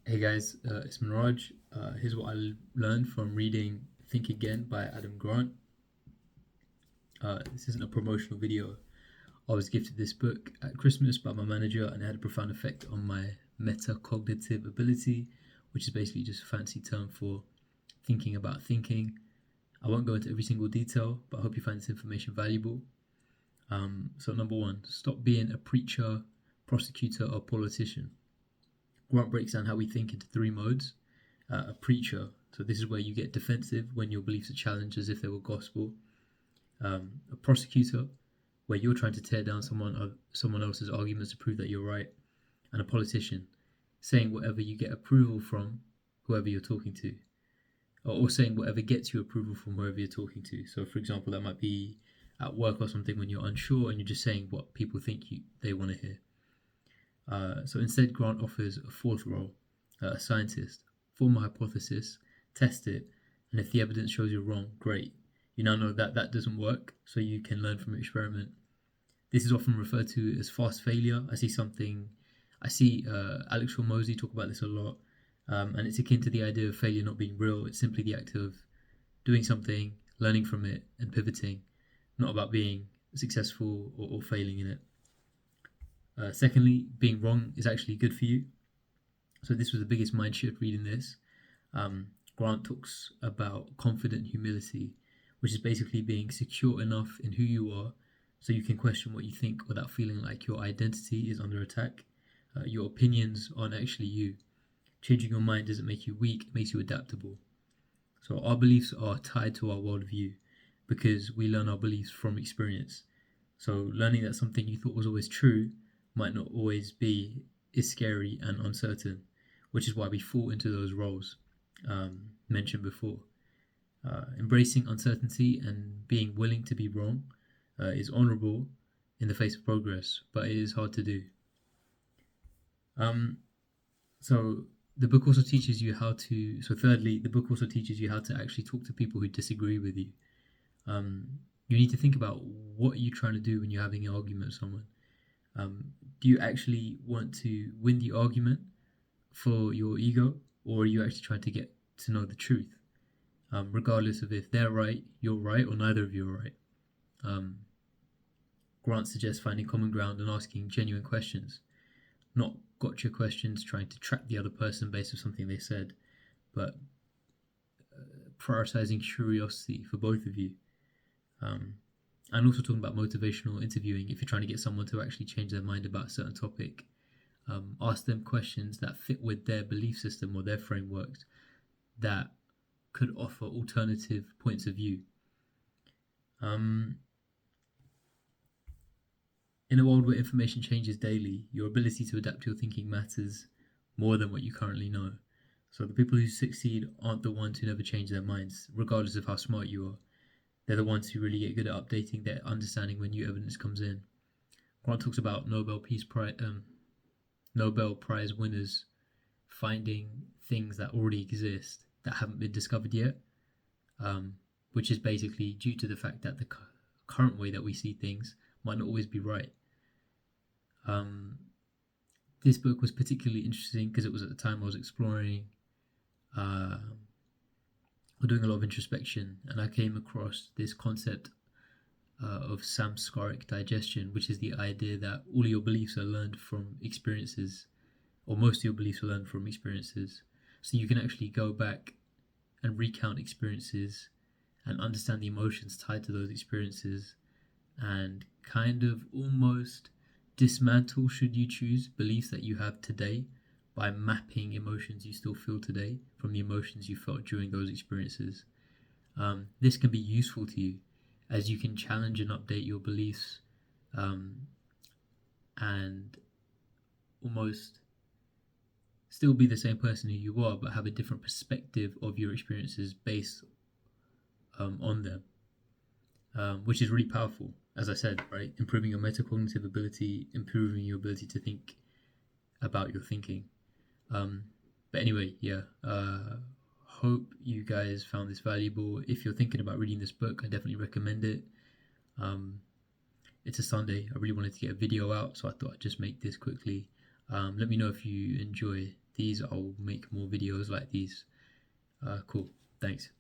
Hey guys, it's Manraj. Here's what learned from reading Think Again by Adam Grant. This isn't a promotional video. I was gifted this book at Christmas by my manager and it had a profound effect on my metacognitive ability, which is basically just a fancy term for thinking about thinking. I won't go into every single detail, but I hope you find this information valuable. So, number one, stop being a preacher, prosecutor, or politician. Grant breaks down how we think into three modes. A preacher, so this is where you get defensive when your beliefs are challenged as if they were gospel. A prosecutor, where you're trying to tear down someone else's arguments to prove that you're right. And a politician, saying whatever you get approval from whoever you're talking to, or saying whatever gets you approval from whoever you're talking to. So, for example, that might be at work or something when you're unsure and you're just saying what people think they want to hear. So instead, Grant offers a fourth role, a scientist. Form a hypothesis, test it, and if the evidence shows you're wrong, great. You now know that that doesn't work, so you can learn from your experiment. This is often referred to as fast failure. I see Alex Hormozy talk about this a lot, and it's akin to the idea of failure not being real. It's simply the act of doing something, learning from it, and pivoting, not about being successful or failing in it. Secondly, being wrong is actually good for you. So this was the biggest mind shift reading this. Grant talks about confident humility, which is basically being secure enough in who you are so you can question what you think without feeling like your identity is under attack. Your opinions aren't actually you. Changing your mind doesn't make you weak, it makes you adaptable. So our beliefs are tied to our worldview because we learn our beliefs from experience. So learning that something you thought was always true might not always be is scary and uncertain, which is why we fall into those roles mentioned before. Embracing uncertainty and being willing to be wrong is honorable in the face of progress, but it is hard to do. Um, so the book also teaches you how to. So thirdly, the book also teaches you how to actually talk to people who disagree with you. Um, you need to think about what you're trying to do when you're having an argument with someone. Do you actually want to win the argument for your ego, or are you actually trying to get to know the truth? Regardless of if they're right, you're right, or neither of you are right. Um, Grant suggests finding common ground and asking genuine questions, not gotcha questions trying to trap the other person based on something they said, but prioritizing curiosity for both of you. And also talking about motivational interviewing if you're trying to get someone to actually change their mind about a certain topic. Ask them questions that fit with their belief system or their frameworks that could offer alternative points of view. Um, in a world where information changes daily, your ability to adapt your thinking matters more than what you currently know. So the people who succeed aren't the ones who never change their minds, regardless of how smart you are. They're the ones who really get good at updating their understanding when new evidence comes in. Grant talks about Nobel Prize winners finding things that already exist that haven't been discovered yet, which is basically due to the fact that the current way that we see things might not always be right. This book was particularly interesting because it was at the time I was exploring or doing a lot of introspection, and I came across this concept of samskaric digestion, which is the idea that all your beliefs are learned from experiences, or most of your beliefs are learned from experiences. So you can actually go back and recount experiences and understand the emotions tied to those experiences and kind of almost dismantle, should you choose, beliefs that you have today by mapping emotions you still feel today from the emotions you felt during those experiences. This can be useful to you as you can challenge and update your beliefs and almost still be the same person who you are, but have a different perspective of your experiences based on them, which is really powerful. As I said, right, improving your metacognitive ability, improving your ability to think about your thinking. But anyway, yeah. Hope you guys found this valuable. If you're thinking about reading this book, I definitely recommend it. It's a Sunday. I really wanted to get a video out, so I thought I'd just make this quickly. Let me know if you enjoy these, I'll make more videos like these. Cool. Thanks.